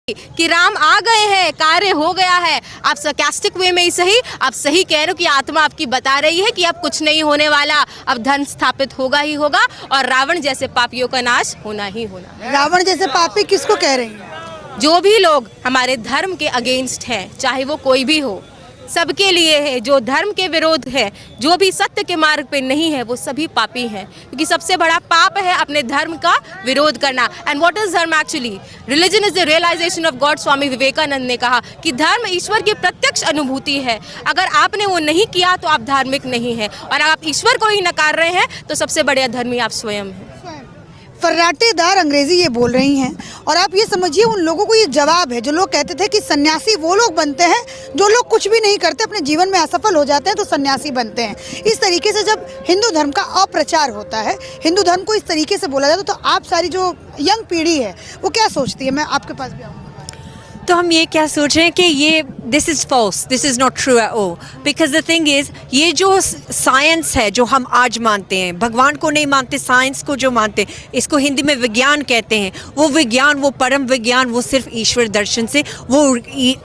कि राम आ गए हैं, कार्य हो गया है। आप सरकास्टिक वे में ही सही, आप सही कह रहे हो कि आत्मा आपकी बता रही है कि अब कुछ नहीं होने वाला, अब धर्म स्थापित होगा ही होगा और रावण जैसे पापियों का नाश होना ही होना। रावण जैसे पापी किसको कह रही हैं? जो भी लोग हमारे धर्म के अगेंस्ट हैं, चाहे वो कोई भी हो, सबके लिए है। जो धर्म के विरोध है, जो भी सत्य के मार्ग पे नहीं है, वो सभी पापी हैं, क्योंकि सबसे बड़ा पाप है अपने धर्म का विरोध करना। And what is dharma actually? Religion is the realisation of God. Swami Vivekananda ने कहा कि धर्म ईश्वर की प्रत्यक्ष अनुभूति है। अगर आपने वो नहीं किया तो आप धार्मिक नहीं है, और आप ईश्वर को ही नकार रहे हैं तो सबसे बड़े धर्मी आप स्वयं हैं। फर्राटेदार अंग्रेजी ये बोल रही हैं, और आप ये समझिए उन लोगों को ये जवाब है जो लोग कहते थे कि सन्यासी वो लोग बनते हैं जो लोग कुछ भी नहीं करते, अपने जीवन में असफल हो जाते हैं तो सन्यासी बनते हैं। इस तरीके से जब हिंदू धर्म का अप्रचार होता है, हिंदू धर्म को इस तरीके से बोला जाता है, तो आप सारी जो यंग पीढ़ी है वो क्या सोचती है? मैं आपके पास भी आऊँगा। तो हम ये क्या सोच रहे हैं कि ये this is false, this is not true at all, because the thing is ये जो साइंस है जो हम आज मानते हैं, भगवान को नहीं मानते, साइंस को जो मानते हैं, इसको हिंदी में विज्ञान कहते हैं। वो विज्ञान, वो परम विज्ञान, वो सिर्फ ईश्वर दर्शन से, वो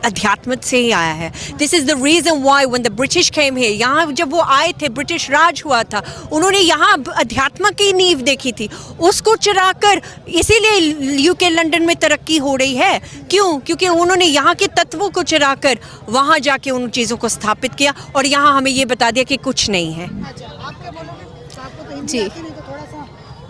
अध्यात्म से ही आया है। This is the reason why when the British came here, यहाँ जब वो आए थे, ब्रिटिश राज हुआ था, उन्होंने यहाँ अध्यात्म की नींव देखी थी, उसको चुराकर इसीलिए यूके लंदन में तरक्की हो रही है। क्यों? क्योंकि उन्होंने यहाँ के तत्वों को चुराकर वहाँ जाके उन चीज़ों को स्थापित किया और यहाँ हमें ये बता दिया कि कुछ नहीं है। अच्छा, आप क्या बोलोगे? आपको तो हिंदी जी। आती नहीं, तो थोड़ा सा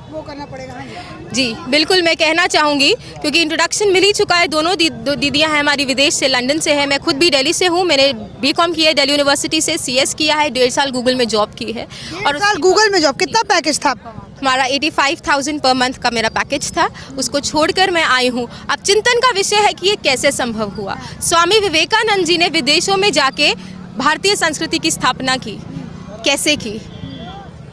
वो करना पड़ेगा। हाँ जी बिल्कुल, मैं कहना चाहूँगी क्योंकि इंट्रोडक्शन मिल ही चुका है। दोनों दीदियाँ हैं हमारी, विदेश से, लंदन से है। मैं खुद भी दिल्ली से हूँ। मैंने बीकॉम किया है दिल्ली यूनिवर्सिटी से, CS किया है, 1.5 साल गूगल में जॉब की है। और साल गूगल में जॉब, कितना पैकेज था आपका? हमारा 85,000 पर मंथ का मेरा पैकेज था, उसको छोड़कर मैं आई हूँ। अब चिंतन का विषय है कि ये कैसे संभव हुआ। स्वामी विवेकानंद जी ने विदेशों में जाके भारतीय संस्कृति की स्थापना की, कैसे की?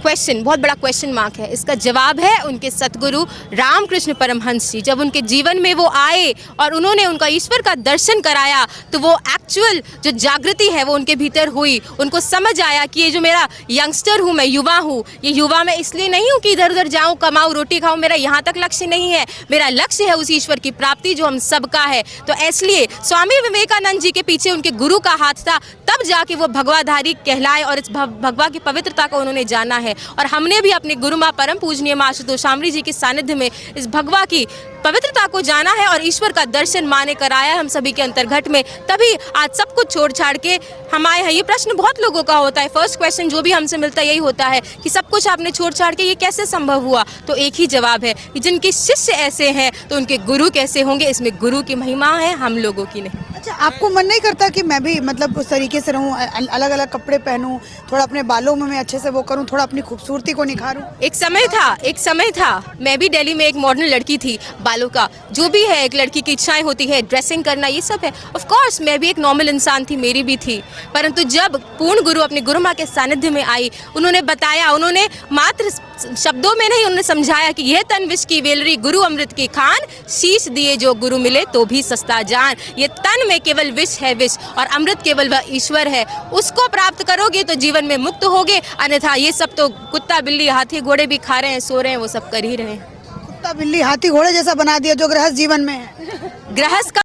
क्वेश्चन, बहुत बड़ा क्वेश्चन मार्क है। इसका जवाब है उनके सतगुरु रामकृष्ण परमहंस जी। जब उनके जीवन में वो आए और उन्होंने उनका ईश्वर का दर्शन कराया, तो वो एक्चुअल जो जागृति है वो उनके भीतर हुई। उनको समझ आया कि ये जो मेरा यंगस्टर हूँ, मैं युवा हूँ, ये युवा मैं इसलिए नहीं हूँ कि इधर उधर जाऊँ, कमाऊँ, रोटी खाऊँ, मेरा यहाँ तक लक्ष्य नहीं है। मेरा लक्ष्य है उस ईश्वर की प्राप्ति जो हम सबका है। तो इसलिए स्वामी विवेकानंद जी के पीछे उनके गुरु का हाथ था, तब जाके वो भगवाधारी कहलाए और इस भगवा की पवित्रता को उन्होंने जाना है। और हमने भी अपने गुरु माँ परम पूजनीय माँ आशुतोष शामरी जी के सानिध्य में इस भगवा की पवित्रता को जाना है और ईश्वर का दर्शन माने कराया हम सभी के अंतर्घट में। तभी आज सब कुछ छोड़ छाड़ के हम आए हैं। ये प्रश्न बहुत लोगों का होता है, फर्स्ट क्वेश्चन जो भी हमसे मिलता है यही होता है कि सब कुछ आपने छोड़ छाड़ के ये कैसे संभव हुआ? तो एक ही जवाब है कि जिनके शिष्य ऐसे हैं तो उनके गुरु कैसे होंगे? इसमें गुरु की महिमा है, हम लोगों की नहीं। अच्छा, आपको मन नहीं करता कि मैं भी मतलब उस तरीके से रहूं, अलग अलग कपड़े पहनूं, थोड़ा अपने बालों में मैं अच्छे से वो करूं, थोड़ा अपनी खूबसूरती को निखारूं? एक समय था मैं भी दिल्ली में एक मॉडर्न लड़की थी। बालों का जो भी है, एक लड़की की इच्छाएं होती है, ड्रेसिंग करना, ये सब है। ऑफ कोर्स मैं भी एक नॉर्मल इंसान थी, मेरी भी थी। परंतु जब पूर्ण गुरु अपने गुरु माँ के सानिध्य में आई, उन्होंने बताया, उन्होंने मात्र शब्दों में नहीं, उन्होंने समझाया कि यह तन विष की वेलरी, गुरु अमृत की खान, शीश दिए जो गुरु मिले तो भी सस्ता जान। ये तन में केवल विष है विष, और अमृत केवल वह ईश्वर है। उसको प्राप्त करोगे तो जीवन में मुक्त होगे, अन्यथा ये सब तो कुत्ता बिल्ली हाथी घोड़े भी खा रहे हैं, सो रहे हैं, वो सब कर ही रहे हैं। कुत्ता बिल्ली हाथी घोड़े जैसा बना दिया जो गृहस्थ जीवन में है। गृहस्थ का